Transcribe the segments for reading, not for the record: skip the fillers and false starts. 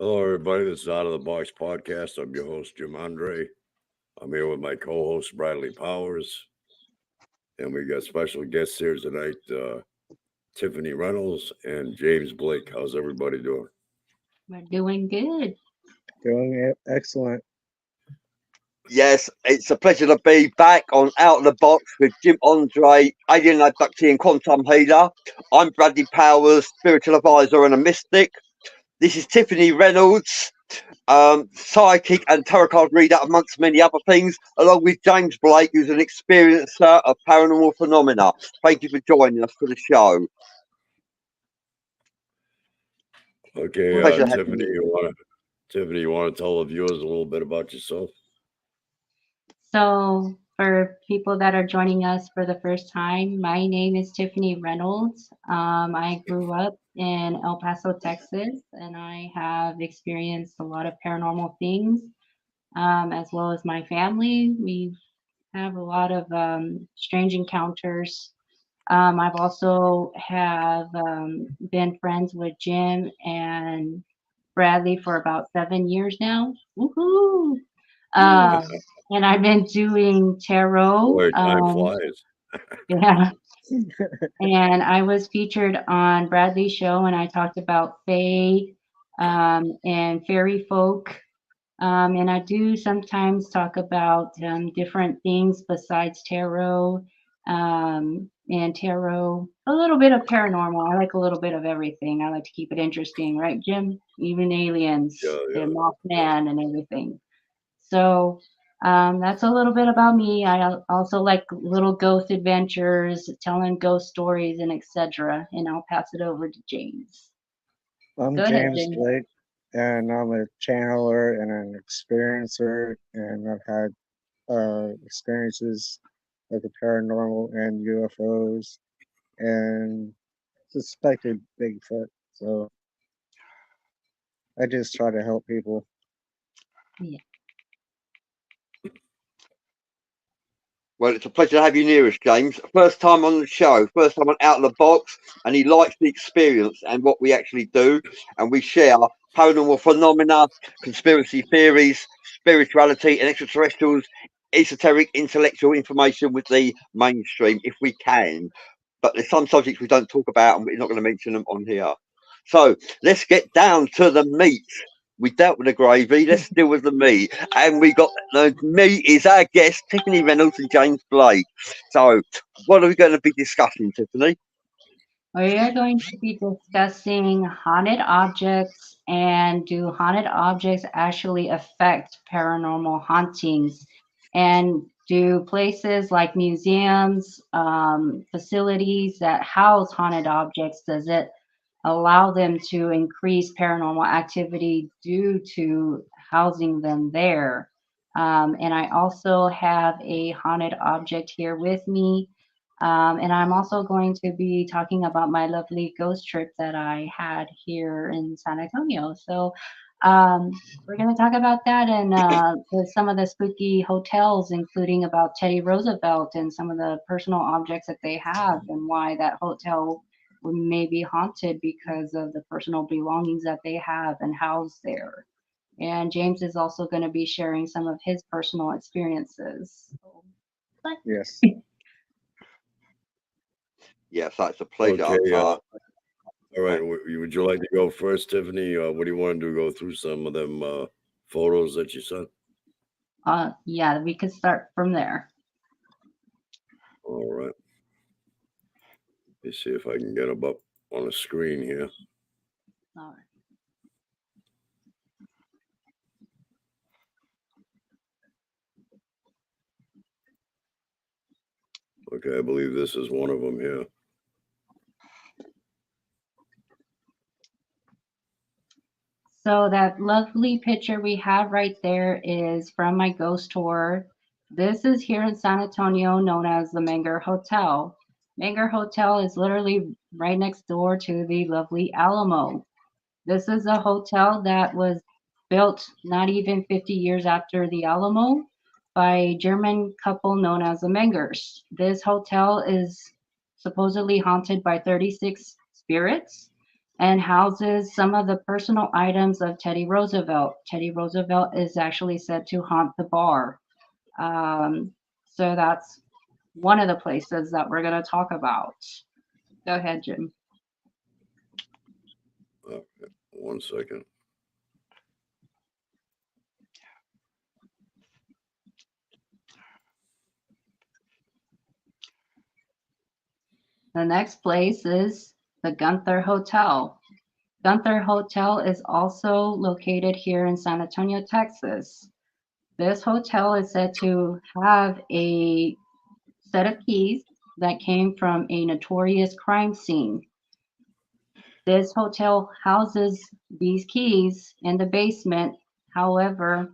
Hello, everybody. This is Out of the Box podcast. I'm your host, Jim Andre. I'm here with my co-host, Bradley Powers, and we got special guests here tonight, Tiffany Reynolds and James Blake. How's everybody doing? We're doing good. Doing excellent. Yes, it's a pleasure to be back on Out of the Box with Jim Andre, alien abductee and quantum healer. I'm Bradley Powers, spiritual advisor and a mystic. This is Tiffany Reynolds, psychic and tarot card reader, amongst many other things, along with James Blake, who's an experiencer of paranormal phenomena. Thank you for joining us for the show. Okay, Pleasure having Tiffany, you. You want to tell the viewers a little bit about yourself? So, for people that are joining us for the first time, my name is Tiffany Reynolds. I grew up in El Paso, Texas, and I have experienced a lot of paranormal things, as well as my family. We have a lot of strange encounters. I've also have been friends with Jim and Bradley for about 7 years now. Woohoo! Um, and I've been doing tarot. Boy, time flies. Yeah. And I was featured on Bradley's show, and I talked about fae and fairy folk. And I do sometimes talk about different things besides tarot and tarot, a little bit of paranormal. I like a little bit of everything. I like to keep it interesting, right, Jim? Even aliens Yeah. and Mothman and everything. So that's a little bit about me. I also like little ghost adventures, telling ghost stories, and etc. And I'll pass it over to James. I'm Go ahead, James James. Blake, and I'm a channeler and an experiencer, and I've had experiences with the paranormal and UFOs and suspected Bigfoot. So I just try to help people. Yeah. Well, it's a pleasure to have you near us, James. First time on the show, first time on Out of the Box, and he likes the experience and what we actually do. And we share paranormal phenomena, conspiracy theories, spirituality, and extraterrestrials, esoteric, intellectual information with the mainstream if we can. But there's some subjects we don't talk about, and we're not going to mention them on here. So let's get down to the meat. We dealt with the gravy. Let's deal with the meat. And we got the meat is our guest, Tiffany Reynolds and James Blake. So, what are we going to be discussing, Tiffany? We are going to be discussing haunted objects and do haunted objects actually affect paranormal hauntings? And do places like museums, facilities that house haunted objects, does it allow them to increase paranormal activity due to housing them there? And I also have a haunted object here with me, and I'm also going to be talking about my lovely ghost trip that I had here in San Antonio. So we're going to talk about that and with some of the spooky hotels, including about Teddy Roosevelt and some of the personal objects that they have and why that hotel may be haunted because of the personal belongings that they have and housed there. And James is also going to be sharing some of his personal experiences. So, Yes. Yes, that's a pleasure. Okay. All right. Would you like to go first, Tiffany? What do you want to do? Go through some of them photos that you sent? Yeah, we could start from there. All right. Let me see if I can get them up on the screen here. All right. Okay, I believe this is one of them here. So that lovely picture we have right there is from my ghost tour. This is here in San Antonio, known as the Menger Hotel. Menger Hotel is literally right next door to the lovely Alamo. This is a hotel that was built not even 50 years after the Alamo by a German couple known as the Mengers. This hotel is supposedly haunted by 36 spirits, and houses some of the personal items of Teddy Roosevelt. Teddy Roosevelt is actually said to haunt the bar. So that's one of the places that we're going to talk about. Go ahead, Jim. Okay, 1 second. The next place is the Gunther Hotel. Gunther Hotel is also located here in San Antonio, Texas. This hotel is said to have a set of keys that came from a notorious crime scene. This hotel houses these keys in the basement. However,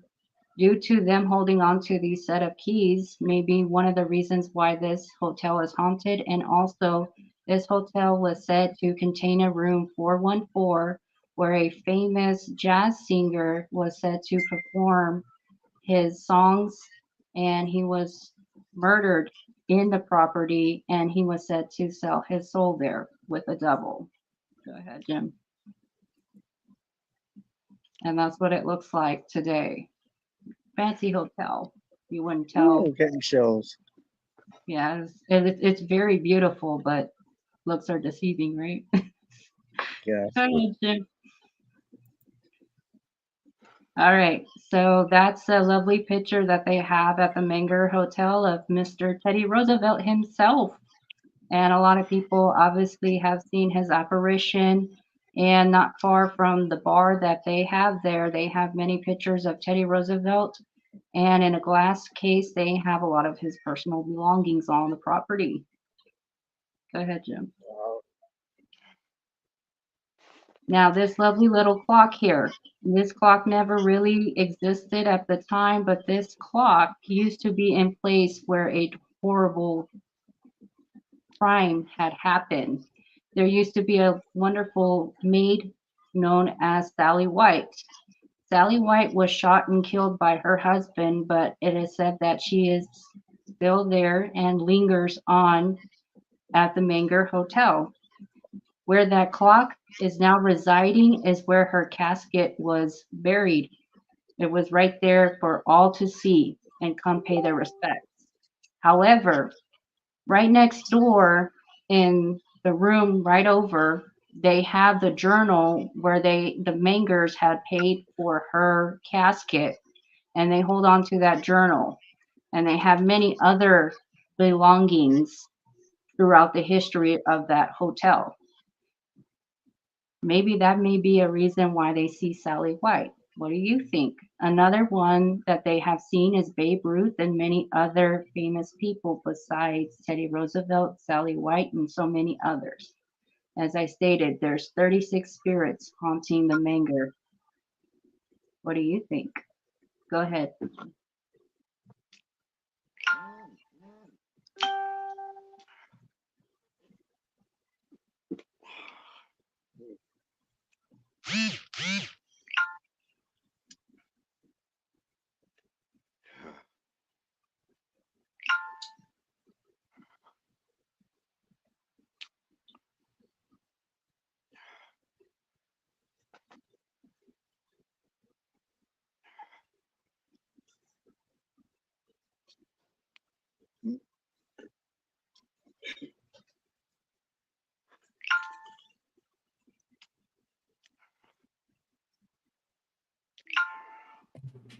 due to them holding on to these set of keys, may be one of the reasons why this hotel is haunted. And also, this hotel was said to contain a room 414 where a famous jazz singer was said to perform his songs, and he was murdered in the property, and he was said to sell his soul there with a devil. Go ahead, Jim. And that's what it looks like today. Fancy hotel. You wouldn't tell. Ooh, getting chills. Yeah, it's very beautiful, but looks are deceiving, right? Yeah. Go ahead, Jim. All right, so that's a lovely picture that they have at the Menger Hotel of Mr. Teddy Roosevelt himself. And a lot of people obviously have seen his apparition. And not far from the bar that they have there, they have many pictures of Teddy Roosevelt. And in a glass case, they have a lot of his personal belongings on the property. Go ahead, Jim. Now, this lovely little clock here, this clock never really existed at the time, but this clock used to be in place where a horrible crime had happened. There used to be a wonderful maid known as Sally White. Sally White was shot and killed by her husband, but it is said that she is still there and lingers on at the Menger Hotel. Where that clock is now residing is where her casket was buried. It was right there for all to see and come pay their respects. However, right next door in the room right over, they have the journal where the Mangers had paid for her casket, and they hold on to that journal. And they have many other belongings throughout the history of that hotel. Maybe that may be a reason why they see Sally White. What do you think? Another one that they have seen is Babe Ruth and many other famous people besides Teddy Roosevelt, Sally White, and so many others. As I stated, there's 36 spirits haunting the Menger. What do you think? Go ahead.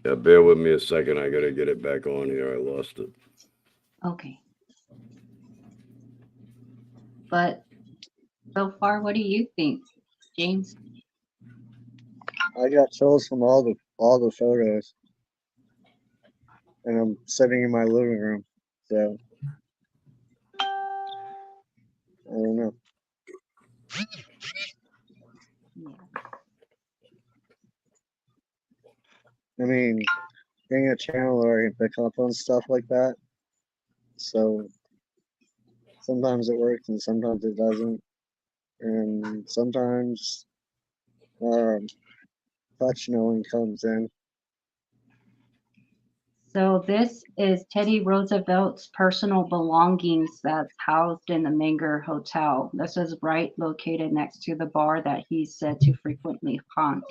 Yeah, bear with me a second. I gotta get it back on here. I lost it. Okay. But so far, what do you think, James? I got chills from all the photos, and I'm sitting in my living room, so I don't know. Yeah. I mean, being a channeler, I can pick up on stuff like that. So sometimes it works and sometimes it doesn't. And sometimes touch knowing comes in. So this is Teddy Roosevelt's personal belongings that's housed in the Menger Hotel. This is right located next to the bar that he's said to frequently haunt.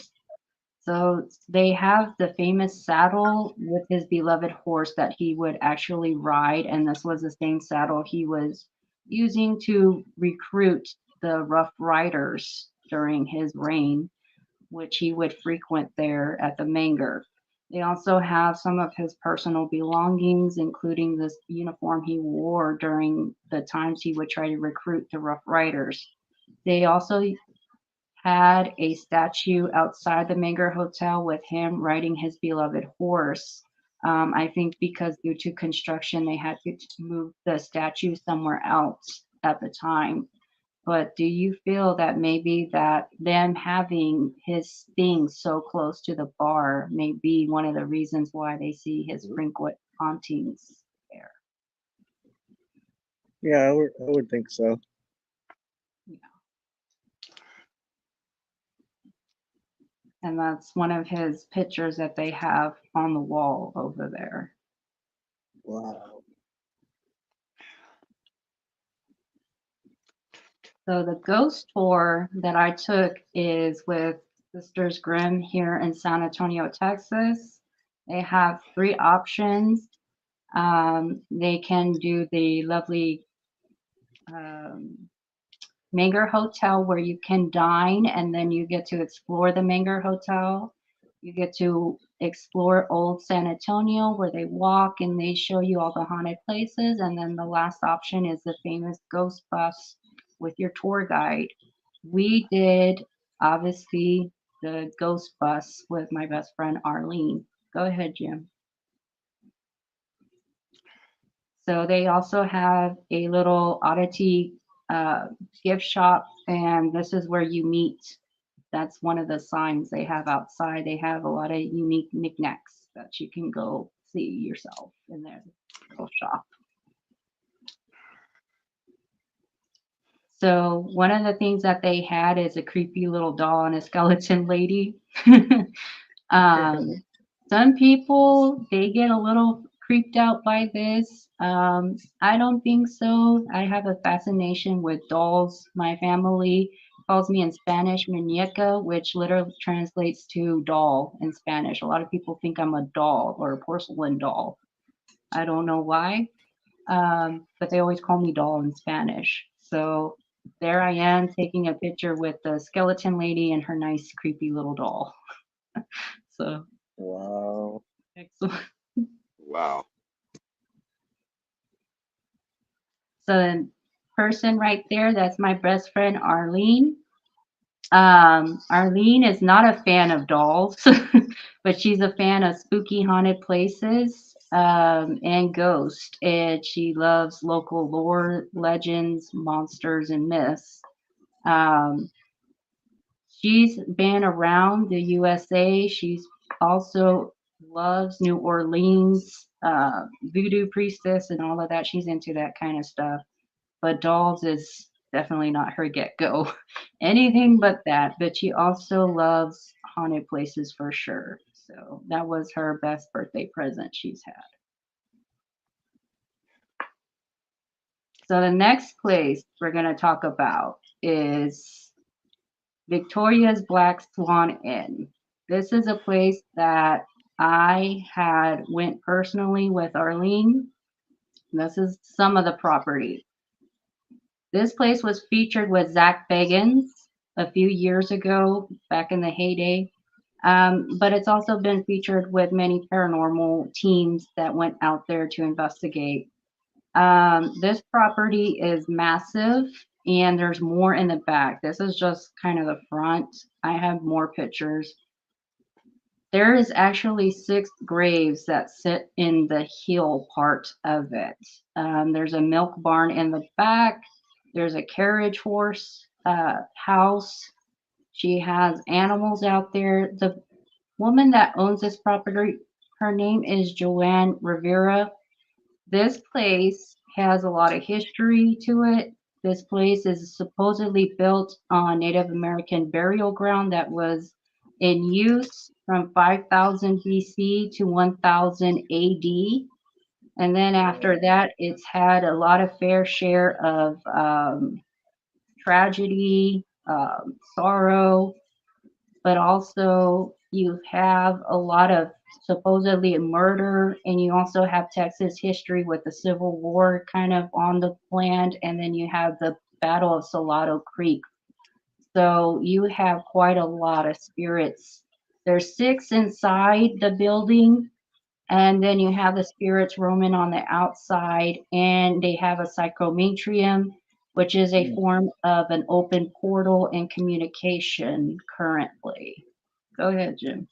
So they have the famous saddle with his beloved horse that he would actually ride, and this was the same saddle he was using to recruit the Rough Riders during his reign, which he would frequent there at the Menger. They also have some of his personal belongings, including this uniform he wore during the times he would try to recruit the Rough Riders. They also had a statue outside the Menger Hotel with him riding his beloved horse. I think because due to construction, they had to move the statue somewhere else at the time. But do you feel that maybe that them having his things so close to the bar may be one of the reasons why they see his frequent hauntings there? Yeah, I would think so. And that's one of his pictures that they have on the wall over there. Wow. So the ghost tour that I took is with Sisters Grimm here in San Antonio, Texas. They have three options. They can do the lovely Menger Hotel where you can dine and then you get to explore the Menger Hotel. You get to explore old San Antonio where they walk and they show you all the haunted places. And then the last option is the famous ghost bus with your tour guide. We did obviously the ghost bus with my best friend Arlene. Go ahead, Jim. So they also have a little oddity gift shop, and this is where you meet. That's one of the signs they have outside. They have a lot of unique knickknacks that you can go see yourself in their little shop. So one of the things that they had is a creepy little doll and a skeleton lady. Some people they get a little creeped out by this. I don't think so. I have a fascination with dolls. My family calls me in Spanish muñeca, which literally translates to doll in Spanish. A lot of people think I'm a doll or a porcelain doll. I don't know why, but they always call me doll in Spanish. So there I am taking a picture with the skeleton lady and her nice, creepy little doll. So Wow. excellent. Wow. So the person right there, that's my best friend Arlene. Arlene is not a fan of dolls, but she's a fan of spooky haunted places and ghosts. And she loves local lore, legends, monsters, and myths. Um, she's been around the USA. She's also loves New Orleans, voodoo priestess, and all of that. She's into that kind of stuff. But dolls is definitely not her get go. Anything but that. But she also loves haunted places for sure. So that was her best birthday present she's had. So the next place we're going to talk about is Victoria's Black Swan Inn. This is a place that I had went personally with Arlene. This is some of the property. This place was featured with Zach Bagans a few years ago, back in the heyday. But it's also been featured with many paranormal teams that went out there to investigate. This property is massive and there's more in the back. This is just kind of the front. I have more pictures. There is actually 6 graves that sit in the hill part of it. There's a milk barn in the back. There's a carriage horse house. She has animals out there. The woman that owns this property, her name is Joanne Rivera. This place has a lot of history to it. This place is supposedly built on Native American burial ground that was in use from 5000 BC to 1000 AD. And then after that, it's had a lot of fair share of tragedy, sorrow, but also you have a lot of supposedly murder, and you also have Texas history with the Civil War kind of on the land, and then you have the Battle of Salado Creek. So you have quite a lot of spirits. There's 6 inside the building, and then you have the spirits roaming on the outside, and they have a psychometrium, which is a form of an open portal and communication currently. Go ahead, Jim.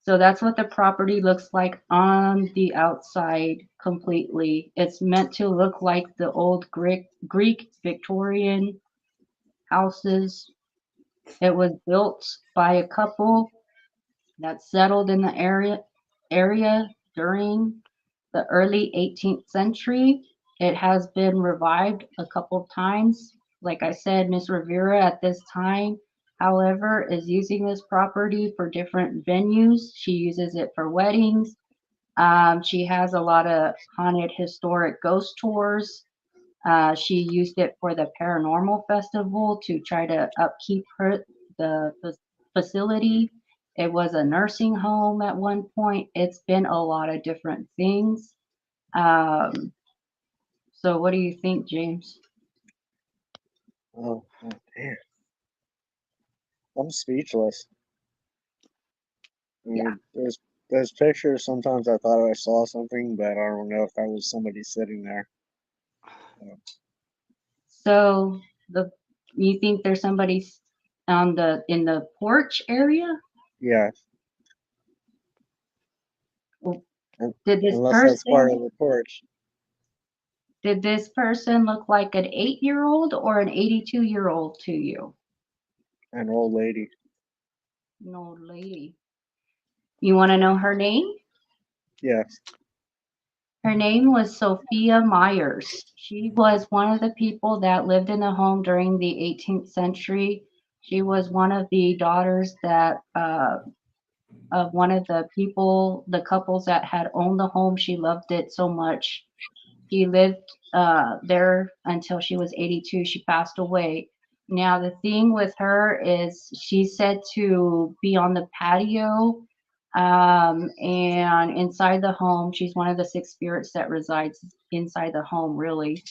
So that's what the property looks like on the outside completely. It's meant to look like the old Greek Victorian houses. It was built by a couple that settled in the area during the early 18th century. It has been revived a couple times. Like I said, Miss Rivera at this time, however, is using this property for different venues. She uses it for weddings. She has a lot of haunted historic ghost tours. She used it for the paranormal festival to try to upkeep the facility. It was a nursing home at one point. It's been a lot of different things. So what do you think, James? Oh, damn. I'm speechless. I mean, Yeah. there's pictures. Sometimes I thought I saw something, but I don't know if that was somebody sitting there. So you think there's somebody in the porch area? Yeah, Did this unless that's part person of the porch. look like an 8-year-old or an 82-year-old to you? An old lady. An old lady. You want to know her name? Yes. Her name was Sophia Myers. She was one of the people that lived in the home during the 18th century. She was one of the daughters that of one of the couples that had owned the home. She loved it so much. She lived there until she was 82. She passed away. Now, the thing with her is she's said to be on the patio and inside the home. She's one of the 6 spirits that resides inside the home, really.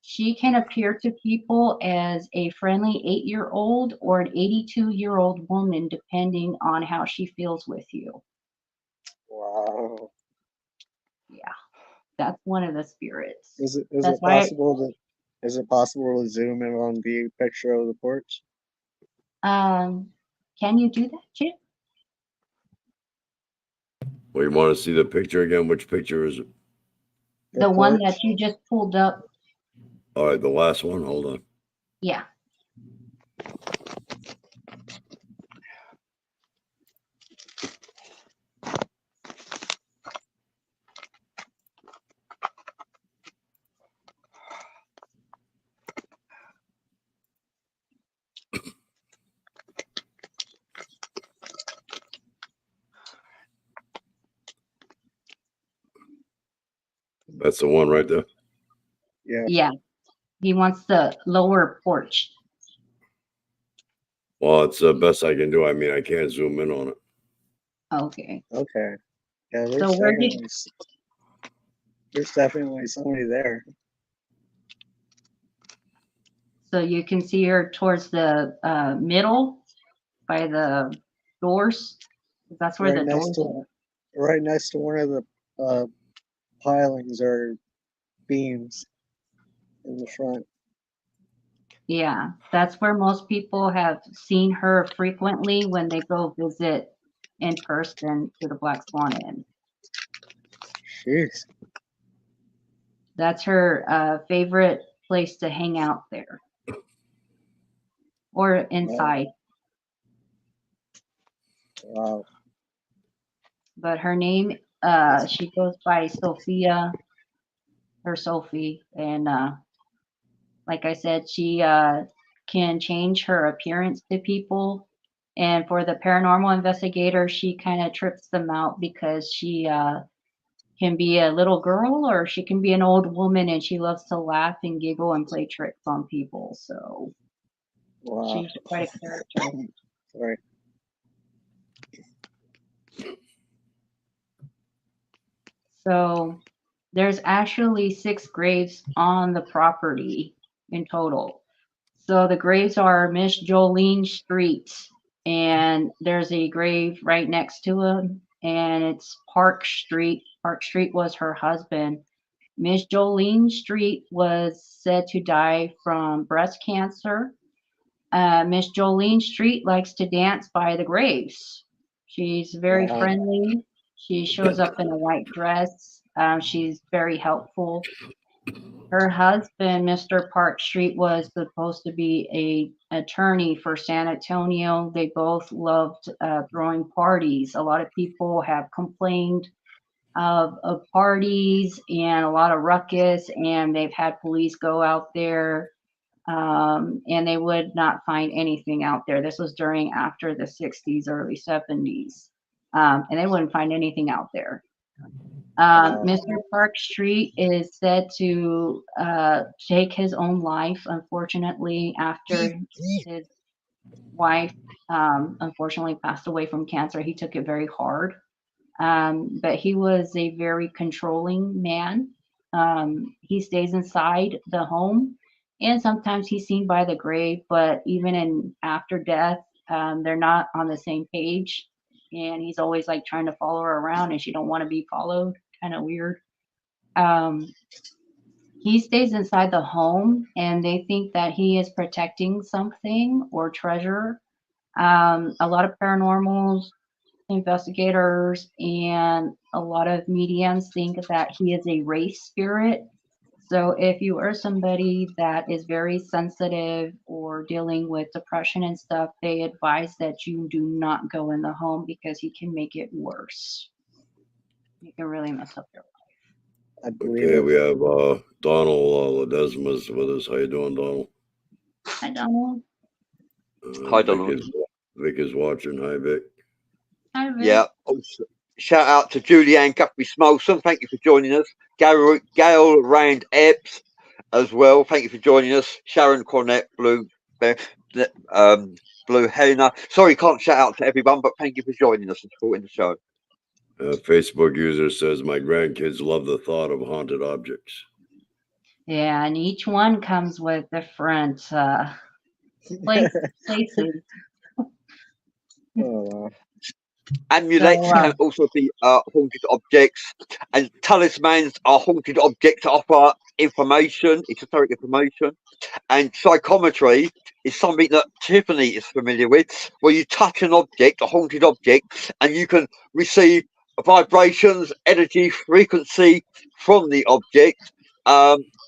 She can appear to people as a friendly 8-year-old or an 82-year-old woman, depending on how she feels with you. Wow. Yeah, that's one of the spirits. Is That's it why, possible to zoom in on the picture of the porch? can you do that, Jim? Well, you want to see the picture again? Which picture is it? The one porch? that you just pulled up. All right, the last one. Hold on. Yeah. That's the one right there. Yeah. Yeah. He wants the lower porch. Well, it's the best I can do. I mean, I can't zoom in on it. Okay. Okay. Yeah, So where did there's definitely somebody there. so you can see her towards the middle by the doors? That's where Right the next doors to are. right next to one of the pilings or beams in the front. Yeah, that's where most people have seen her frequently when they go visit in person to the Black Swan Inn. Jeez. That's her favorite place to hang out there or inside. Wow. But her name, she goes by Sophia or Sophie. And like I said, she can change her appearance to people. And for the paranormal investigator, she kind of trips them out because she can be a little girl or she can be an old woman, and she loves to laugh and giggle and play tricks on people. So Wow. she's quite a character. Sorry. So there's actually 6 graves on the property in total. So the graves are Miss Jolene Street, and there's a grave right next to him, and it's Park Street. Park Street was her husband. Miss Jolene Street was said to die from breast cancer. Miss Jolene Street likes to dance by the graves. She's very Wow. friendly. She shows up in a white dress. She's very helpful. Her husband, Mr. Park Street, was supposed to be a attorney for San Antonio. They both loved throwing parties. A lot of people have complained of parties and a lot of ruckus, and they've had police go out there, and they would not find anything out there. This was during after the 60s, early 70s, and they wouldn't find anything out there. Mr. Park Street is said to take his own life, unfortunately, after his wife unfortunately passed away from cancer. He took it very hard, but he was a very controlling man. He stays inside the home, and sometimes he's seen by the grave, but even in after death, they're not on the same page. And he's always like trying to follow her around, and she don't want to be followed. Kind of weird. Um, he stays inside the home, and they think that he is protecting something or treasure. A lot of paranormal investigators and a lot of mediums think that he is a race spirit. So if you are somebody that is very sensitive or dealing with depression and stuff, they advise that you do not go in the home because he can make it worse. He can really mess up your life. I believe Okay, it. we have Donald Ledesma's with us. How you doing, Donald? I don't know. Hi, Vic Donald. Vic is watching. Hi, Vic. Hi, Vic. Yeah. Also, shout out to Julianne Guthrie Smolson. Thank you for joining us. Gail Rand Epps as well. Thank you for joining us. Sharon Cornett, Blue Henna. Sorry, can't shout out to everyone, but thank you for joining us and supporting the show. Facebook user says, my grandkids love the thought of haunted objects. Yeah, and each one comes with different places. Oh, wow. Amulets So, can also be haunted objects, and talismans are haunted objects that offer information, esoteric information. And psychometry is something that Tiffany is familiar with, where you touch an object, a haunted object, and you can receive vibrations, energy, frequency from the object,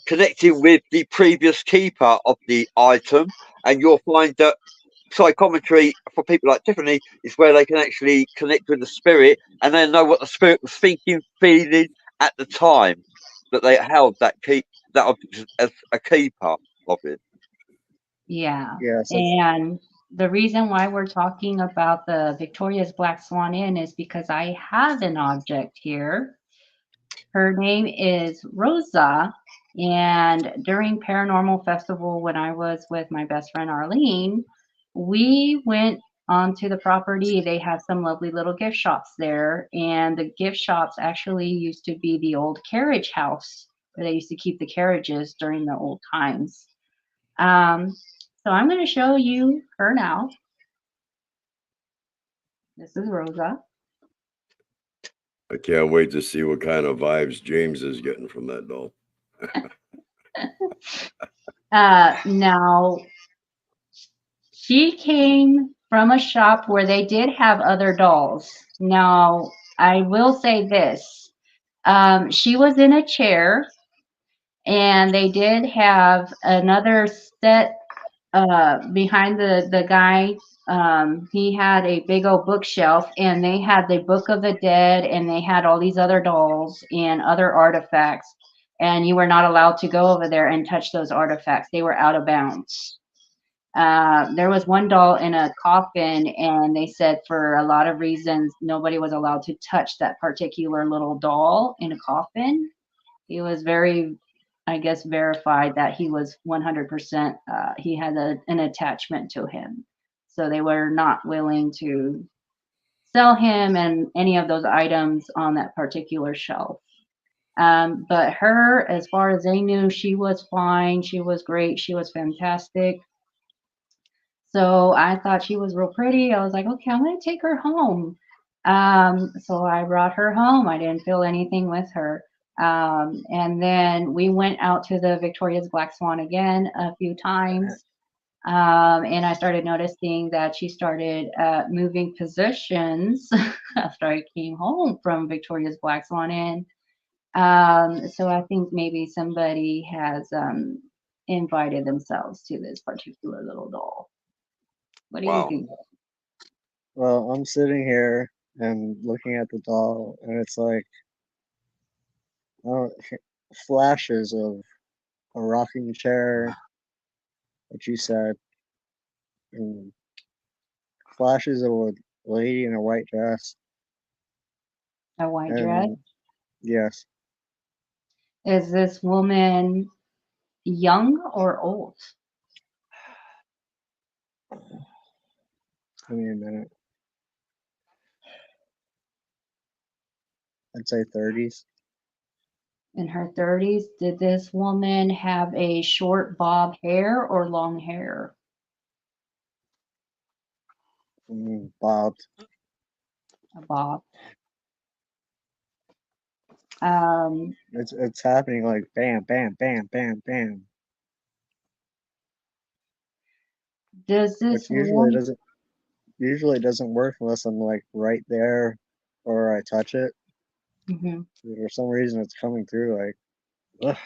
connecting with the previous keeper of the item. And you'll find that psychometry for people like Tiffany is where they can actually connect with the spirit and then know what the spirit was thinking, feeling at the time that they held that object as a keeper of it. yeah. Yes, that's, And the reason why we're talking about the Victoria's Black Swan Inn is because I have an object here. Her name is Rosa. And during Paranormal Festival, when I was with my best friend Arlene, we went onto the property. They have some lovely little gift shops there. And the gift shops actually used to be the old carriage house where they used to keep the carriages during the old times. So I'm going to show you her now. This is Rosa. I can't wait to see what kind of vibes James is getting from that doll. Now, she came from a shop where they did have other dolls. Now, I will say this. She was in a chair, and they did have another set behind the guy. He had a big old bookshelf, and they had the Book of the Dead, and they had all these other dolls and other artifacts. And you were not allowed to go over there and touch those artifacts. They were out of bounds. There was one doll in a coffin, and they said for a lot of reasons nobody was allowed to touch that particular little doll in a coffin. He was very, I guess, verified that he was 100%, he had an attachment to him. So they were not willing to sell him and any of those items on that particular shelf. But her, as far as they knew, she was fine. She was great. She was fantastic. So I thought she was real pretty. I was like, okay, I'm going to take her home. So I brought her home. I didn't feel anything with her. And then we went out to the Victoria's Black Swan again a few times. And I started noticing that she started moving positions after I came home from Victoria's Black Swan Inn. So I think maybe somebody has invited themselves to this particular little doll. What do you Wow. think? Well, I'm sitting here and looking at the doll, and it's like flashes of a rocking chair, what you said, and flashes of a lady in a white dress. A white dress? And yes, Is this woman young or old? give me a minute. I'd say 30s. In her 30s? Did this woman have a short bob hair or long hair? Bob. A bob. Um, It's happening like bam, bam, bam, bam, bam. does Which this woman, usually it doesn't work unless I'm like right there or I touch it. Mhm. For some reason it's coming through like ugh.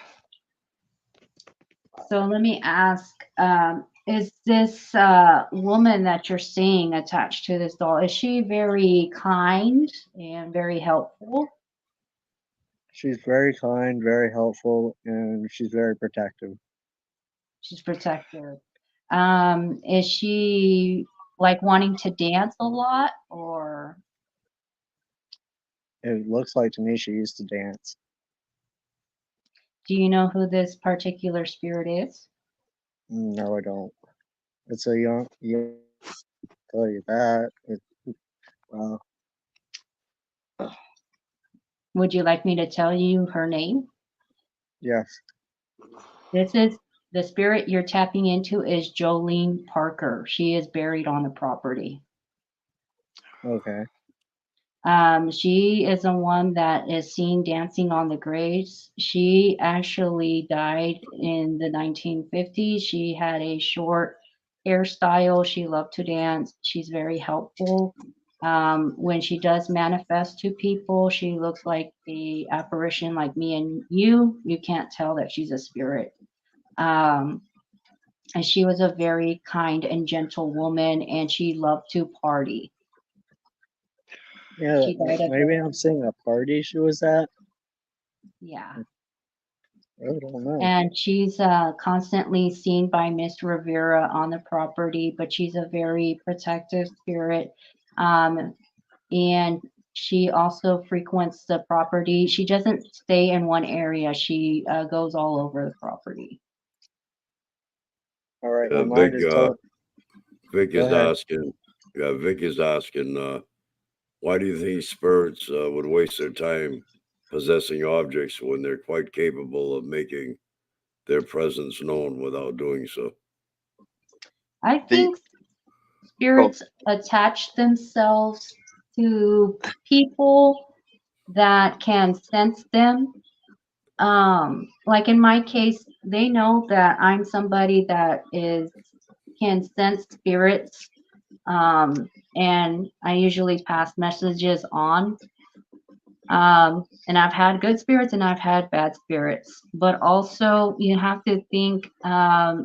So let me ask, is this woman that you're seeing attached to this doll, is she very kind and very helpful? She's very kind, very helpful, and she's very protective. She's protective. Is she like wanting to dance a lot, or It looks like to me she used to dance. do you know who this particular spirit is? No, I don't. It's a young tell you that. Well, Would you like me to tell you her name? yes. This is the spirit you're tapping into is Jolene Parker. She is buried on the property. Okay. She is the one that is seen dancing on the graves. She actually died in the 1950s. She had a short hairstyle. She loved to dance. She's very helpful. When she does manifest to people, she looks like the apparition like me and you. You can't tell that she's a spirit. Um, and she was a very kind and gentle woman, and she loved to party. Yeah, She died at maybe I'm seeing a party she was at. yeah. I don't know. And she's constantly seen by Miss Rivera on the property, but she's a very protective spirit. And she also frequents the property. She doesn't stay in one area. She goes all over the property. All right, my Uh, mind Vic, is uh, telling. Vic Go is ahead. asking. Yeah, Vic is asking. Why do you think spirits would waste their time possessing objects when they're quite capable of making their presence known without doing so? I The think spirits attach themselves to people that can sense them. Like in my case, they know that I'm somebody that is can sense spirits, and I usually pass messages on. And I've had good spirits and I've had bad spirits, but also you have to think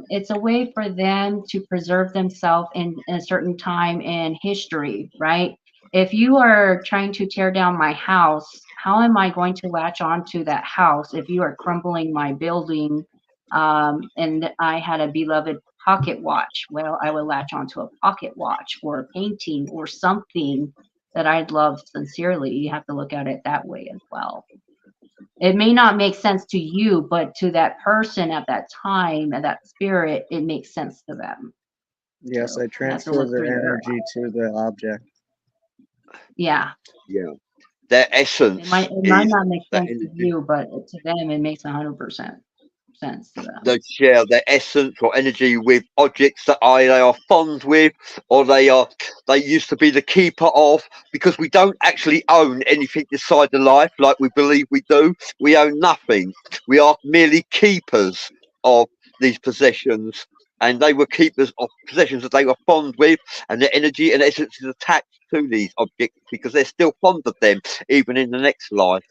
it's a way for them to preserve themselves in a certain time in history, right? If you are trying to tear down my house, how am I going to latch onto that house if you are crumbling my building? And I had a beloved pocket watch. Well, I would latch onto a pocket watch or a painting or something that I'd love sincerely. You have to look at it that way as well. It may not make sense to you, but to that person at that time and that spirit, it makes sense to them. Yes, So I you have to transfer look the through their, energy to the object. yeah. Yeah. Their essence It might is not make that sense to energy. you, but to them, it makes 100% sense to them. They share their essence or energy with objects that they are fond with, or they used to be the keeper of, because we don't actually own anything inside the life like we believe we do. We own nothing. We are merely keepers of these possessions, and they were keepers of possessions that they were fond with, and their energy and essence is attached to these objects because they're still fond of them even in the next life.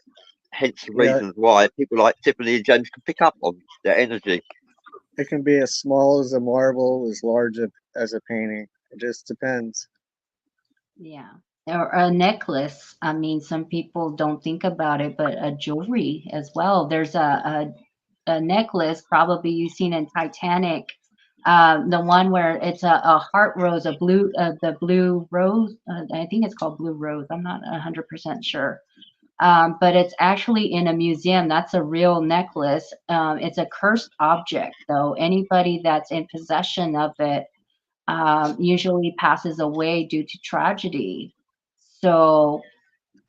Hence the Yeah, reasons why people like Tiffany and James can pick up on their energy. it can be as small as a marble, as large as a painting. It just depends. Yeah. Or a necklace. I mean, some people don't think about it, but a jewelry as well. There's a necklace probably you've seen in Titanic. The one where it's a heart rose, the blue rose. I think it's called blue rose. I'm not 100% sure. But it's actually in a museum. That's a real necklace. It's a cursed object, though. Anybody that's in possession of it usually passes away due to tragedy. So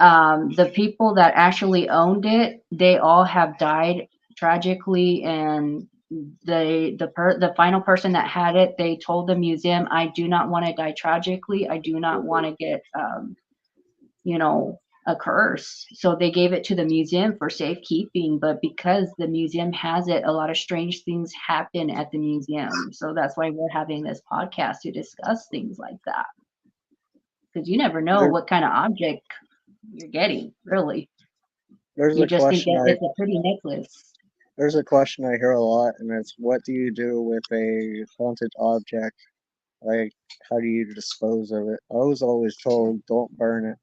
the people that actually owned it, they all have died tragically, and the final person that had it, they told the museum, "I do not want to die tragically. I do not want to get you know, a curse." So they gave it to the museum for safekeeping, but because the museum has it, a lot of strange things happen at the museum. So that's why we're having this podcast to discuss things like that. Because you never know There, what kind of object you're getting, really. there's You a just think question that I it's a pretty necklace. there's a question I hear a lot, and it's what do you do with a haunted object? Like, how do you dispose of it? I was always told, don't burn it.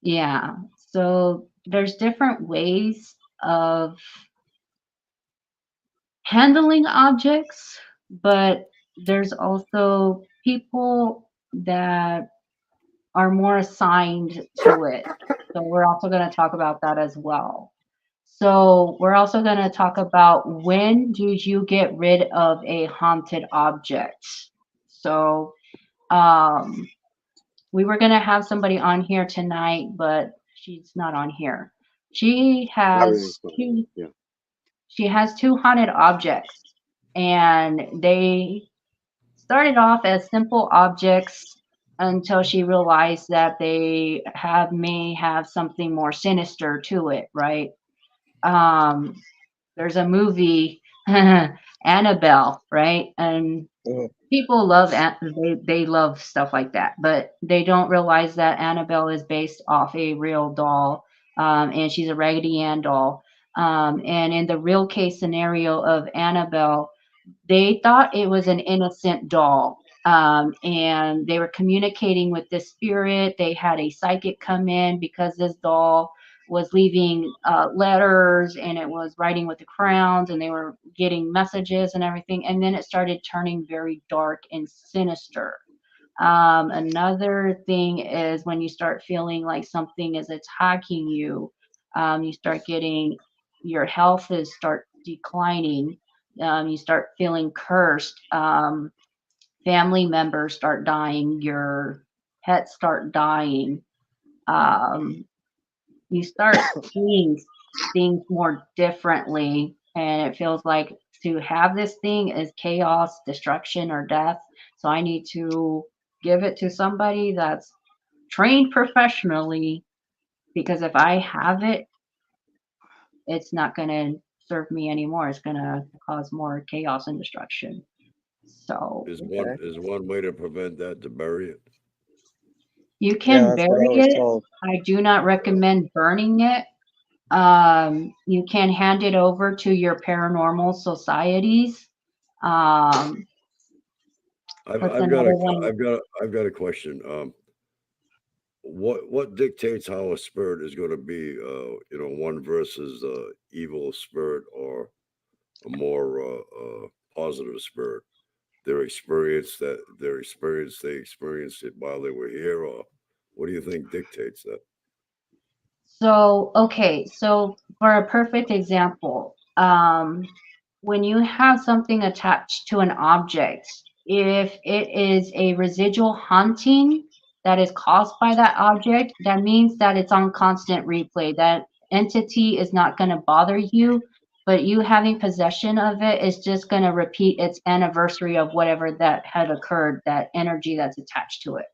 Yeah. So there's different ways of handling objects, but there's also people that are more assigned to it. So we're also going to talk about that as well. So we're also going to talk about when do you get rid of a haunted object. So um, we were going to have somebody on here tonight, but she's not on here. She Marianne has Clarke. two. Yeah. She has two haunted objects, and they started off as simple objects until she realized that they may have something more sinister to it, right? Um, there's a movie, Annabelle, right? And Ugh. people love they love stuff like that, but they don't realize that Annabelle is based off a real doll, and she's a Raggedy Ann doll. And in the real case scenario of Annabelle, they thought it was an innocent doll. And they were communicating with this spirit. They had a psychic come in because this doll was leaving letters, and it was writing with the crowns, and they were getting messages and everything. And then it started turning very dark and sinister. Another thing is when you start feeling like something is attacking you, you start getting your health is start declining. You start feeling cursed. Family members start dying. Your pets start dying. Um, you start seeing things more differently, and it feels like to have this thing is chaos, destruction, or death. So I need to give it to somebody that's trained professionally, because if I have it, it's not going to serve me anymore. It's going to cause more chaos and destruction. So Okay. Is one way to prevent that to bury it? you Yeah, can that's what I bury was it. told. I do not recommend burning it. You can hand it over to your paranormal societies. Um, what's another one? I've got a question. What dictates how a spirit is going to be? One versus evil spirit, or a more positive spirit. They experienced it while they were here, or what do you think dictates that? So, okay, so for a perfect example, when you have something attached to an object, if it is a residual haunting that is caused by that object, that means that it's on constant replay. That entity is not going to bother you, but you having possession of it is just going to repeat its anniversary of whatever that had occurred, that energy that's attached to it.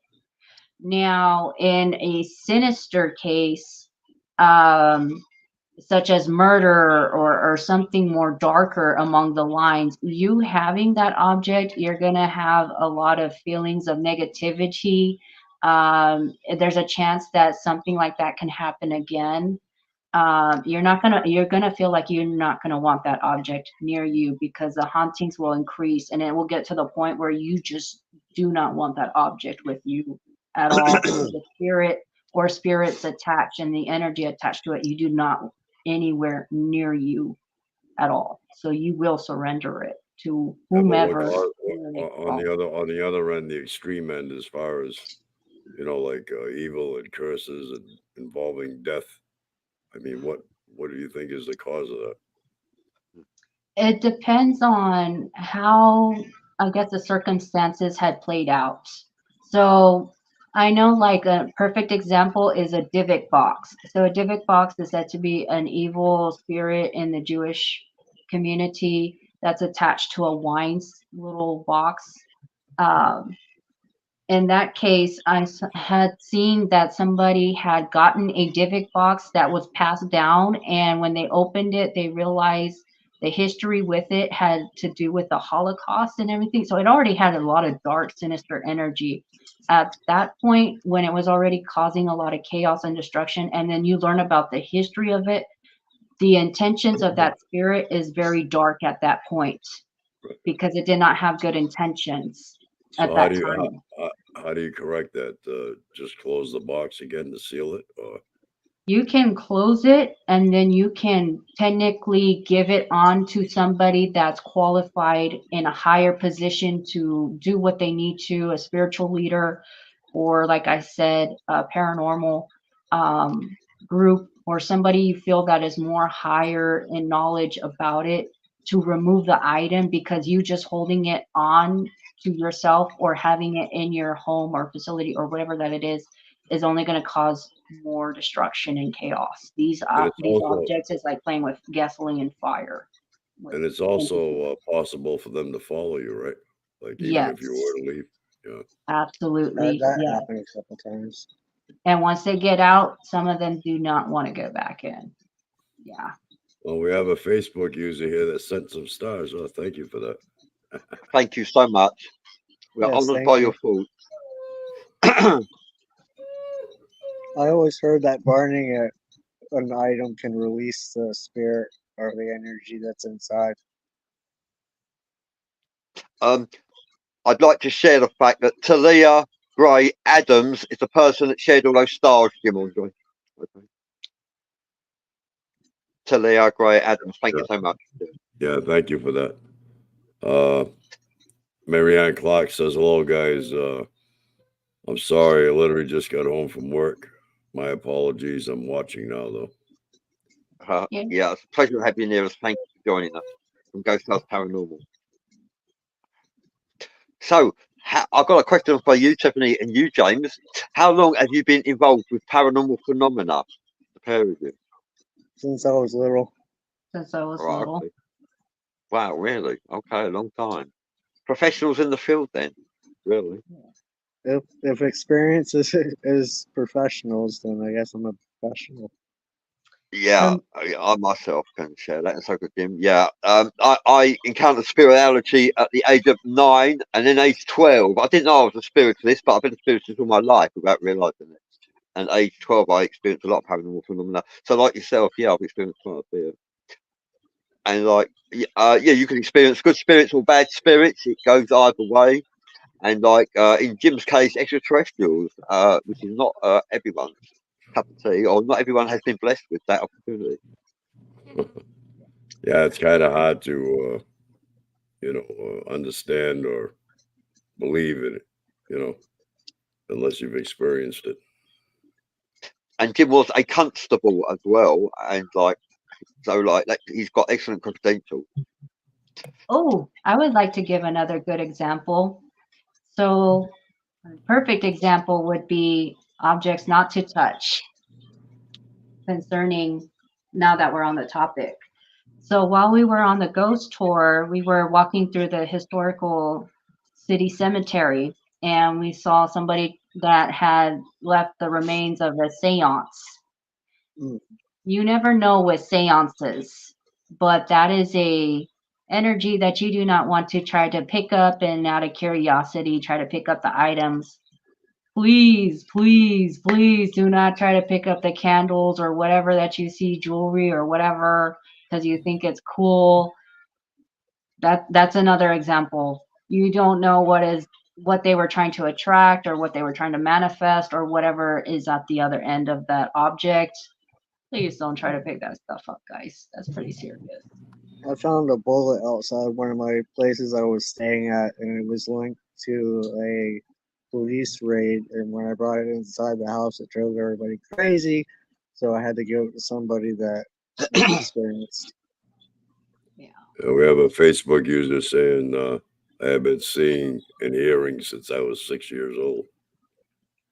Now, in a sinister case, um, such as murder or something more darker among the lines, you having that object, you're going to have a lot of feelings of negativity. There's a chance that something like that can happen again. You're gonna feel like you're not gonna want that object near you because the hauntings will increase and it will get to the point where you just do not want that object with you at all. And the spirit or spirits attached and the energy attached to it, you do not anywhere near you at all. So you will surrender it to Yeah, but what whomever. on the other end, the extreme end, as far as like evil and curses and involving death. I mean, what do you think is the cause of that? It depends on how, I guess, the circumstances had played out. So I know, like, a perfect example is a Divik box. So a Divik box is said to be an evil spirit in the Jewish community that's attached to a little box. Um, in that case, had seen that somebody had gotten a Divik box that was passed down, and when they opened it, they realized the history with it had to do with the Holocaust and everything. So it already had a lot of dark, sinister energy. At that point, when it was already causing a lot of chaos and destruction, and then you learn about the history of it, the intentions of that spirit is very dark at that point because it did not have good intentions So at that time. how do you correct that? Just close the box again to seal it, or You can close it and then you can technically give it on to somebody that's qualified in a higher position to do what they need to, a spiritual leader, or like I said, a paranormal group, or somebody you feel that is more higher in knowledge about it, to remove the item, because you just holding it on to yourself or having it in your home or facility or whatever that it is only going to cause more destruction and chaos. These and it's these also objects is like playing with gasoline and fire. With and it's entities. also possible for them to follow you, right? Like even if you Yes, were to leave, yeah. absolutely. That Yeah. happened a couple times. And once they get out, some of them do not want to go back in. Yeah. Well, we have a Facebook user here that sent some stars. Oh, thank you for that. Thank you so much. We're Yes, honoured thank by you. your thoughts. I always heard that burning an item can release the spirit or the energy that's inside. I'd like to share the fact that Talia Gray Adams is the person that shared all those stars, Jim Andre. Okay. Talia Gray Adams, thank you so much. Yeah, thank you for that. Marianne Clarke says, hello, guys. I'm sorry. I literally just got home from work. My apologies. I'm watching now, though. Yeah. Yeah, it's a pleasure to have you near us. Thank you for joining us from Ghosthouse Paranormal. So, I've got a question for you, Tiffany, and you, James. How long have you been involved with paranormal phenomena? The pair of you. Since I was little. Since I was Right, little. okay. Wow, really? Okay, a long time. Professionals in the field, then? Really? If experience is professionals, then I guess I'm a professional. Yeah, I myself can share that. And so could Jim. Yeah, I encountered spirituality at the age of 9 and then age 12. I didn't know I was a spiritualist, but I've been a spiritualist all my life without realising it. And age 12, I experienced a lot of paranormal phenomena. So, like yourself, yeah, I've experienced quite a bit. And like, yeah, you can experience good spirits or bad spirits. It goes either way. And like in Jim's case, extraterrestrials, which is not everyone's cup of tea, or not everyone has been blessed with that opportunity. Yeah, it's kind of hard to, understand or believe in it, unless you've experienced it. And Jim was a constable as well, and he's got excellent credentials. Oh, I would like to give another good example. So, a perfect example would be objects not to touch, concerning now that we're on the topic. So, while we were on the ghost tour, we were walking through the historical city cemetery, and we saw somebody that had left the remains of a seance. Mm. You never know with seances, but that is a energy that you do not want to try to pick up, and out of curiosity try to pick up the items. Please, please, please do not try to pick up the candles or whatever that you see, jewelry or whatever, because you think it's cool. That's another example. You don't know what they were trying to attract or what they were trying to manifest or whatever is at the other end of that object. Please don't try to pick that stuff up, guys. That's pretty serious. I found a bullet outside one of my places I was staying at, and it was linked to a police raid. And when I brought it inside the house, it drove everybody crazy. So I had to give it to somebody that was experienced. Yeah. We have a Facebook user saying, I have been seeing and hearing since I was 6 years old.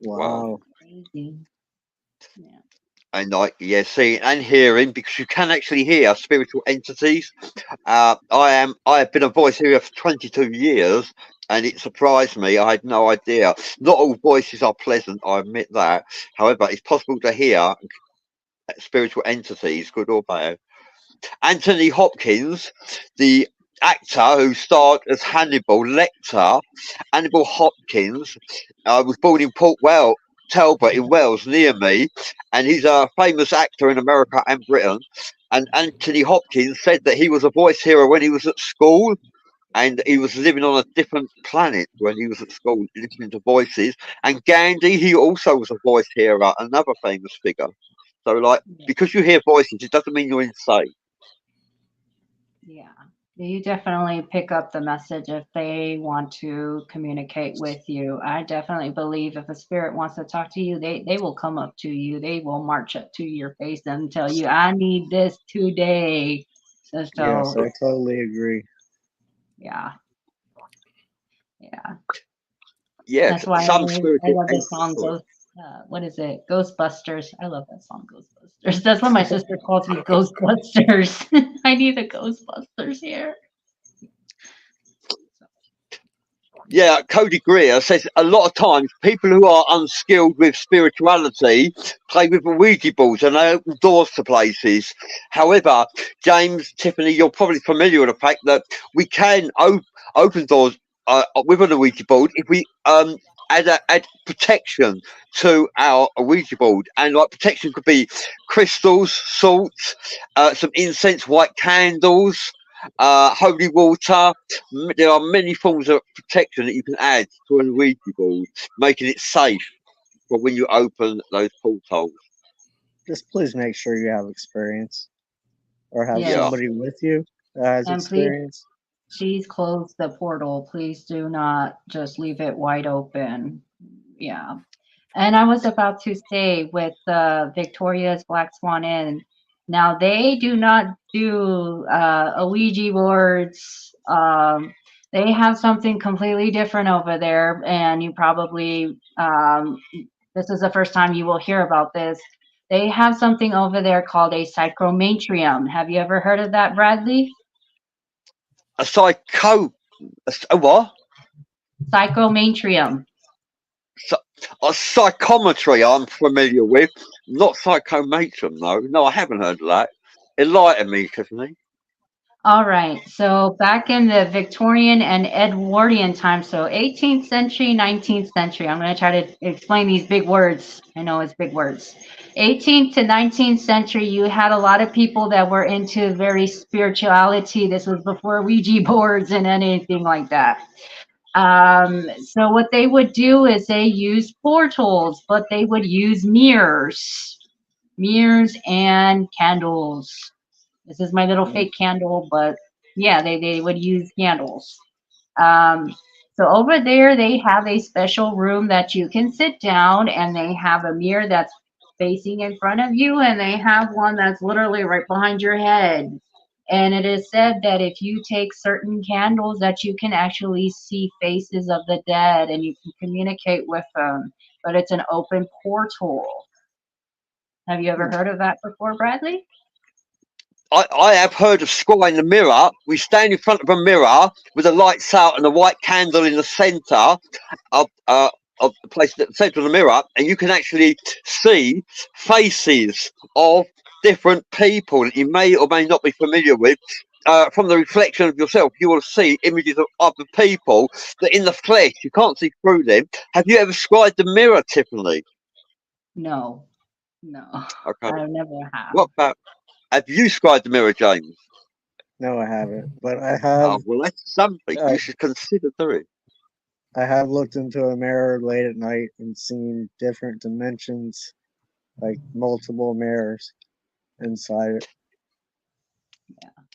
Wow. Crazy. Yeah. And seeing and hearing, because you can actually hear spiritual entities. I have been a voice hearer for 22 years, and it surprised me. I had no idea. Not all voices are pleasant, I admit that. However, it's possible to hear spiritual entities, good or bad. Anthony Hopkins, the actor who starred as Hannibal Lecter, Hannibal Hopkins, was born in Port Talbot in Wales, near me, and he's a famous actor in America and Britain. And Anthony Hopkins said that he was a voice hearer when he was at school, and he was living on a different planet when he was at school, listening to voices. And Gandhi, he also was a voice hearer, another famous figure. So, because you hear voices, it doesn't mean you're insane. Yeah. You definitely pick up the message if they want to communicate with you. I definitely believe if a spirit wants to talk to you, they will come up to you. They will march up to your face and tell you, I need this today. So, Yes, I totally agree. yeah. Yeah. Yeah, That's why some I spiritual love the song Ghost. What is it? Ghostbusters. I love that song, Ghostbusters. That's what my sister calls me, Ghostbusters. I need the Ghostbusters here. Yeah, Cody Greer says a lot of times people who are unskilled with spirituality play with the Ouija boards and they open doors to places. However, James, Tiffany, you're probably familiar with the fact that we can open doors with an Ouija board if we add protection to our Ouija board. And protection could be crystals, salts, some incense, white candles, holy water. There are many forms of protection that you can add to an Ouija board, making it safe for when you open those portals. Just please make sure you have experience or have Yes. somebody with you that has And experience. please close the portal. Please do not just leave it wide open. Yeah. And I was about to say with Victoria's Black Swan Inn, now they do not do Ouija boards. They have something completely different over there, and you probably this is the first time you will hear about this. They have something over there called a psychometrium. Have you ever heard of that, Bradley? A what? Psychometrium. A psychometry I'm familiar with, not psychometrum though. No, I haven't heard of that. Enlighten me, Tiffany. All right. So back in the Victorian and Edwardian time, so 18th century, 19th century, I'm going to try to explain these big words. I know it's big words. 18th to 19th century, you had a lot of people that were into very spirituality. This was before Ouija boards and anything like that. So what they would do is they use portals, but they would use mirrors and candles. This is my little fake candle, but Yeah, they would use candles. Um, so over there, they have a special room that you can sit down, and they have a mirror that's facing in front of you, and they have one that's literally right behind your head. And it is said that if you take certain candles, that you can actually see faces of the dead, and you can communicate with them. But it's an open portal. Have you ever heard of that before, Bradley? I have heard of scrying the mirror. We stand in front of a mirror with the lights out and a white candle in the centre of the place at the centre of the mirror, and you can actually see faces of different people that you may or may not be familiar with. From the reflection of yourself, you will see images of other people that in the flesh you can't see through them. Have you ever scryed the mirror, Tiffany? No, no, Okay. I never have. What about, have you scryed the mirror, James? No, I haven't, but I have. Oh, well, that's something I, you should consider doing. I have looked into a mirror late at night and seen different dimensions, like multiple mirrors inside it.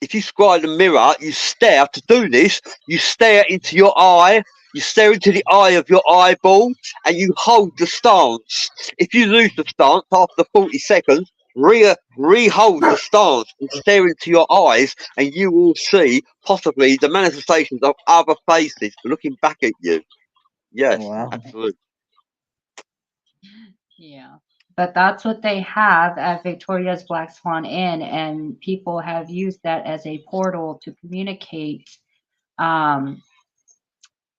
If you scry the mirror, you stare to do this. You stare into your eye. You stare into the eye of your eyeball, and you hold the stance. If you lose the stance after 40 seconds, re-hold the stance and stare into your eyes, and you will see possibly the manifestations of other faces looking back at you. Yes, Wow. absolutely. Yeah. But that's what they have at Victoria's Black Swan Inn, and people have used that as a portal to communicate. Um,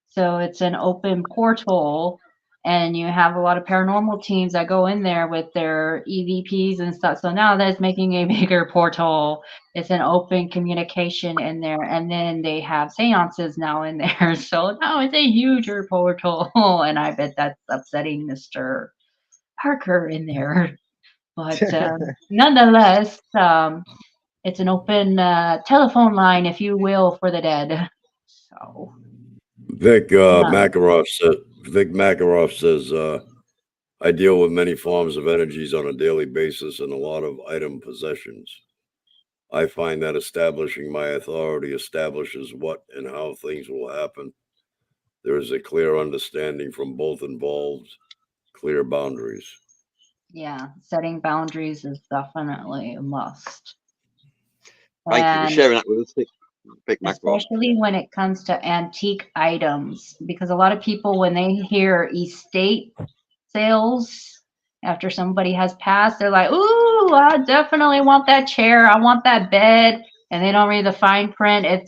so it's an open portal, and you have a lot of paranormal teams that go in there with their EVPs and stuff. So now that's making a bigger portal. It's an open communication in there, and then they have seances now in there. So now it's a huger portal, and I bet that's upsetting Mr. Parker in there. But nonetheless, it's an open telephone line, if you will, for the dead. So, Vic yeah. Makarov says, I deal with many forms of energies on a daily basis and a lot of item possessions. I find that establishing my authority establishes what and how things will happen. There is a clear understanding from both involved, clear boundaries. Yeah, setting boundaries is definitely a must. Thank you for And sharing that with us, Vic Makarov. especially when it comes to antique items, because a lot of people, when they hear estate sales after somebody has passed, they're like, "Ooh, I definitely want that chair. I want that bed." And they don't read the fine print. If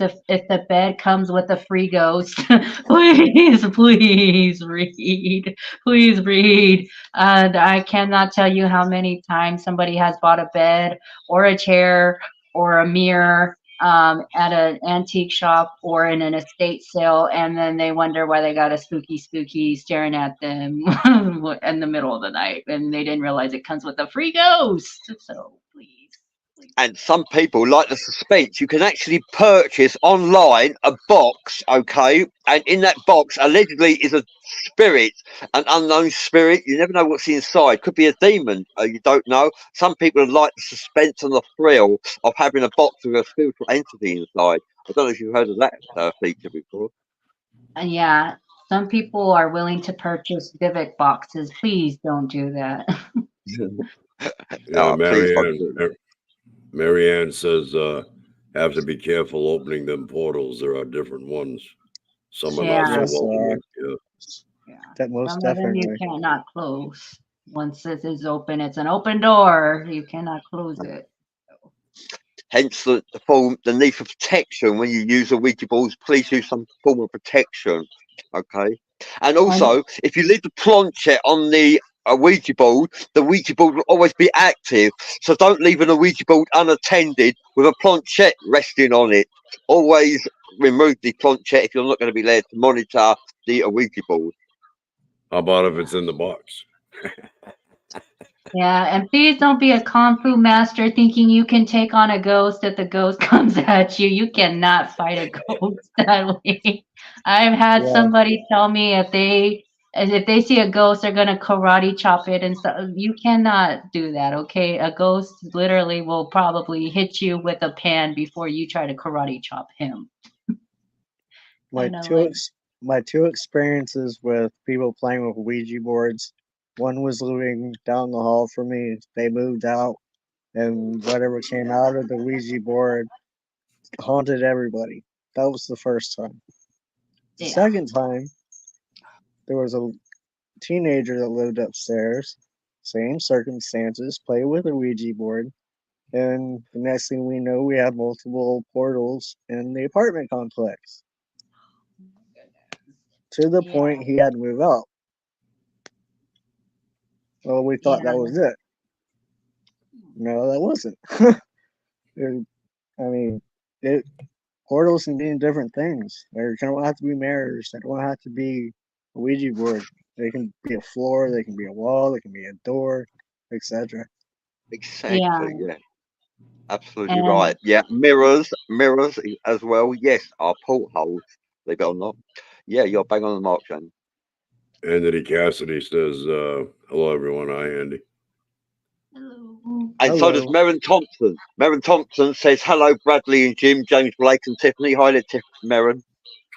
the bed comes with a free ghost, please, please read. And I cannot tell you how many times somebody has bought a bed or a chair or a mirror at an antique shop or in an estate sale, and then they wonder why they got a spooky staring at them in the middle of the night, and they didn't realize it comes with a free ghost. So please. And some people like the suspense. You can actually purchase online a box, okay? And in that box, allegedly, is a spirit, an unknown spirit. You never know what's inside. Could be a demon. You don't know. Some people like the suspense and the thrill of having a box with a spiritual entity inside. I don't know if you've heard of that feature before. And yeah, some people are willing to purchase Vivic boxes. Please don't do that. Yeah, Please don't do it. Marianne says, have to be careful opening them portals. There are different ones. Some are not so Yes, welcoming. Yeah. Yeah. that most Some of them you definitely. cannot close. Once it is open, it's an open door. You cannot close it. Hence the need for protection when you use a Ouija board. Please use some form of protection, okay? And also, if you leave the planchette on the Ouija board, the Ouija board will always be active. So don't leave a Ouija board unattended with a planchette resting on it. Always remove the planchette if you're not going to be there to monitor the Ouija board. How about if it's in the box? Yeah, and please don't be a kung fu master thinking you can take on a ghost if the ghost comes at you. You cannot fight a ghost that way. I've had Yeah. somebody tell me if they And if they see a ghost, they're gonna karate chop it and stuff. You cannot do that, okay? A ghost literally will probably hit you with a pan before you try to karate chop him. My Kind of two like, ex- my two experiences with people playing with Ouija boards. One was living down the hall from me. They moved out, and whatever came out of the Ouija board haunted everybody. That was the first time. The yeah, second time, there was a teenager that lived upstairs. Same circumstances, played with a Ouija board, and the next thing we know, we have multiple portals in the apartment complex. To the yeah, point he had to move out. Well, we thought that yeah, was it. No, that wasn't. It- I mean, it portals can mean different things. They don't have to be mirrors. They don't have to be a Ouija board. They can be a floor. They can be a wall. They can be a door, etc. yeah. Exactly. Yeah. Absolutely right. And Yeah. Mirrors as well. Yes. Our portholes. Believe it or not. Yeah. You're bang on the mark, James. Andy Cassidy says, hello, everyone. Hi, Andy. hello. And so does Hello. Merrin Thompson. Merrin Thompson says, hello, Bradley and Jim, James Blake and Tiffany. Hi there, Merrin.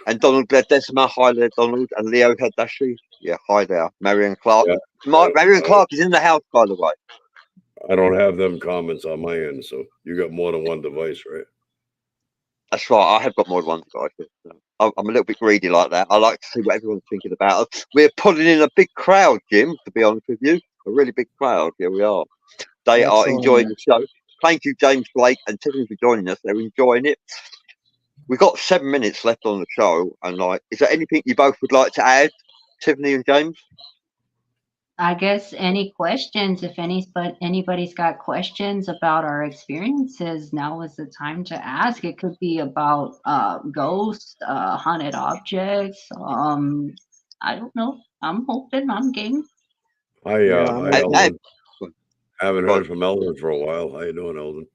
And Donald Gledesma. Hi there, Donald. And Leo Hadashi. Yeah, hi there. Marianne Clarke. Yeah, Marianne Clarke is in the house, by the way. I don't have them comments on my end, so you got more than one device, right? That's right. I have got more than one device. I'm a little bit greedy like that. I like to see what everyone's thinking about us. We're pulling in a big crowd, Jim, to be honest with you. A really big crowd. Here we are. They are enjoying Excellent. the show. Thank you, James Blake and Tiffany, for joining us. They're enjoying it. We've got 7 minutes left on the show, and is there anything you both would like to add, Tiffany and James? I guess any questions, if anybody's got questions about our experiences, now is the time to ask. It could be about ghosts, haunted objects. I don't know. I'm hoping. I'm game. Hi, Yeah, hi, And, Eldon. go Haven't on. heard from Eldon for a while. How you doing, Eldon?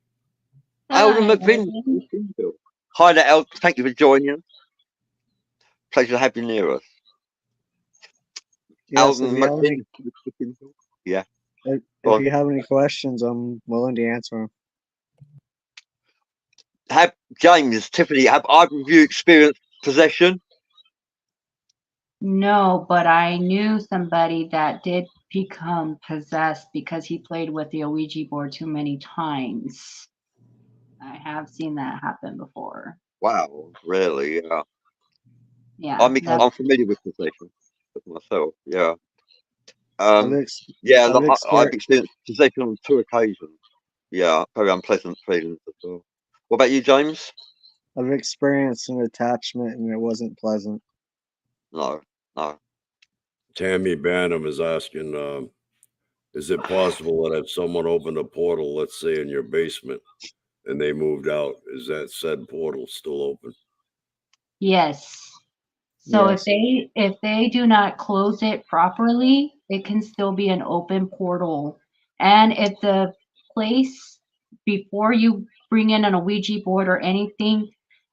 Alden Hi, McVin. Evan. Hi there, Alden. Thank you for joining us. Pleasure to have you near us. yes. Alden McVin. Yeah, go If on. you have any questions, I'm willing to answer them. Have James, Tiffany, have either of you experienced possession? No, but I knew somebody that did become possessed because he played with the Ouija board too many times. I have seen that happen before. Wow, really? Yeah. Yeah, that. I've, I'm familiar with possession myself. Yeah. I've, Um. ex- Yeah. I've I've experienced experienced possession on 2 occasions. Yeah, very unpleasant feelings as well. What about you, James? I've experienced an attachment, and it wasn't pleasant. No, no. Tammy Banham is asking, is it possible that if someone opened a portal, let's say in your basement, and they moved out, is that said portal still open? Yes. So Yes. if they do not close it properly, it can still be an open portal. And if the place before you bring in an Ouija board or anything,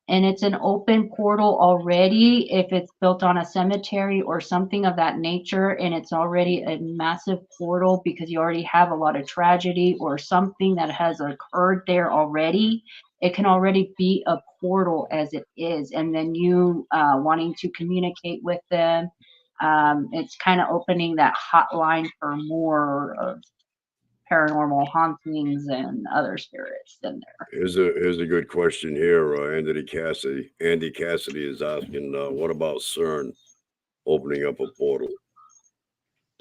and it's an open portal already, if it's built on a cemetery or something of that nature, and it's already a massive portal because you already have a lot of tragedy or something that has occurred there already, it can already be a portal as it is. And then you wanting to communicate with them, it's kind of opening that hotline for more of paranormal hauntings and other spirits in there. Here's a good question here. Andy Cassidy is asking, what about CERN opening up a portal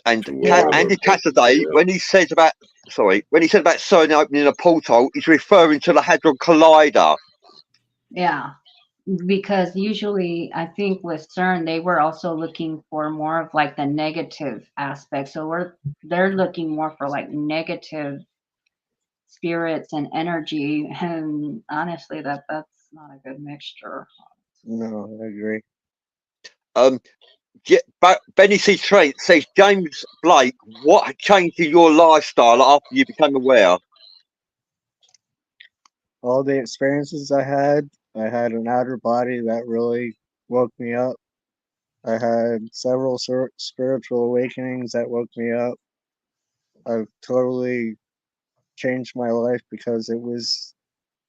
And to Yeah. wherever? Andy Cassaday, Yeah. when he said about Sony opening a portal, he's referring to the Hadron Collider. Yeah. Because usually I think with CERN they were also looking for more of like the negative aspect. So they're looking more for like negative spirits and energy. And honestly that's not a good mixture. No, I agree. Um, Benny C. Trent says, James Blake, what changed in your lifestyle after you became aware? All the experiences I had an outer body that really woke me up. I had several spiritual awakenings that woke me up. I've totally changed my life because it was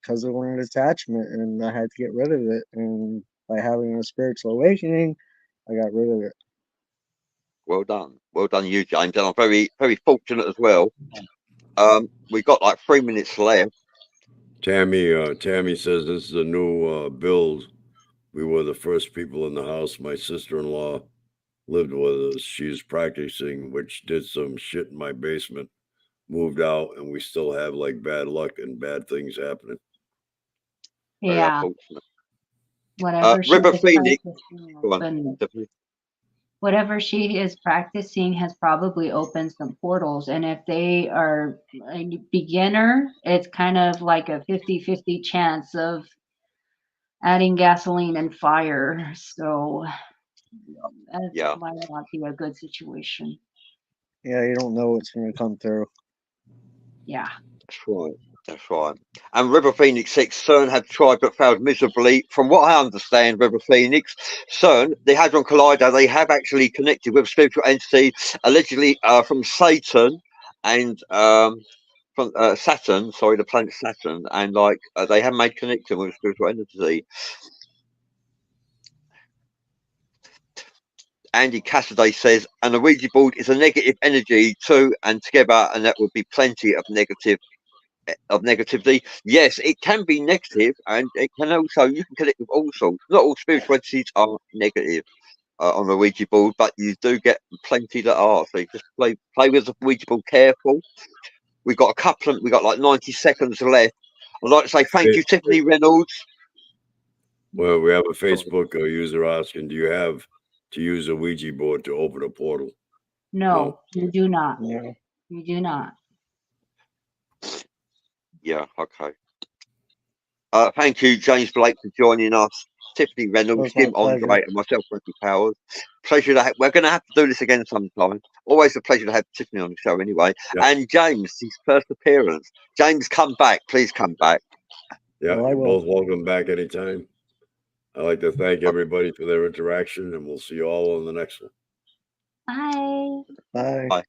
because of an attachment, and I had to get rid of it. And by having a spiritual awakening, I got rid of it. Well done, you, James. And I'm very, very fortunate as well. We got like 3 minutes left. Tammy says this is a new build. We were the first people in the house. My sister-in-law lived with us. She's practicing, which did some shit in my basement, moved out, and we still have like bad luck and bad things happening. Very Yeah, unfortunate. whatever she River is Phoenix. practicing, Go on. whatever she is practicing has probably opened some portals. And if they are a beginner, it's kind of like a 50-50 chance of adding gasoline and fire. So that Yeah. might not be a good situation. Yeah, you don't know what's going to come through. Yeah. That's right. That's right. And River Phoenix 6, CERN had tried but failed miserably. From what I understand, River Phoenix, CERN, the Hadron Collider, they have actually connected with a spiritual entity, allegedly from Satan and from Saturn, sorry, the planet Saturn, and like they have made connection with a spiritual entity. Andy Cassidy says, and the Ouija board is a negative energy too, and together, and that would be plenty of negativity. Yes, it can be negative, and it can also, you can connect with all sorts. Not all spiritual entities are negative on the Ouija board, but you do get plenty that are. So you just play with the Ouija board careful. We got like 90 seconds left. I'd like to say thank you, Tiffany Reynolds. Well, we have a Facebook user asking, do you have to use a Ouija board to open a portal? No, you do not. Yeah. You do not. Yeah, okay. Thank you, James Blake, for joining us. Tiffany Reynolds, It was my Jim pleasure. Andre, and myself, Ricky Powers. Pleasure to we're going to have to do this again sometime. Always a pleasure to have Tiffany on the show anyway. Yep. And James, his first appearance. James, come back. Please come back. Yeah, Well, I you're will. both welcome back anytime. I'd like to thank everybody for their interaction, and we'll see you all on the next one. Bye. Bye. Bye.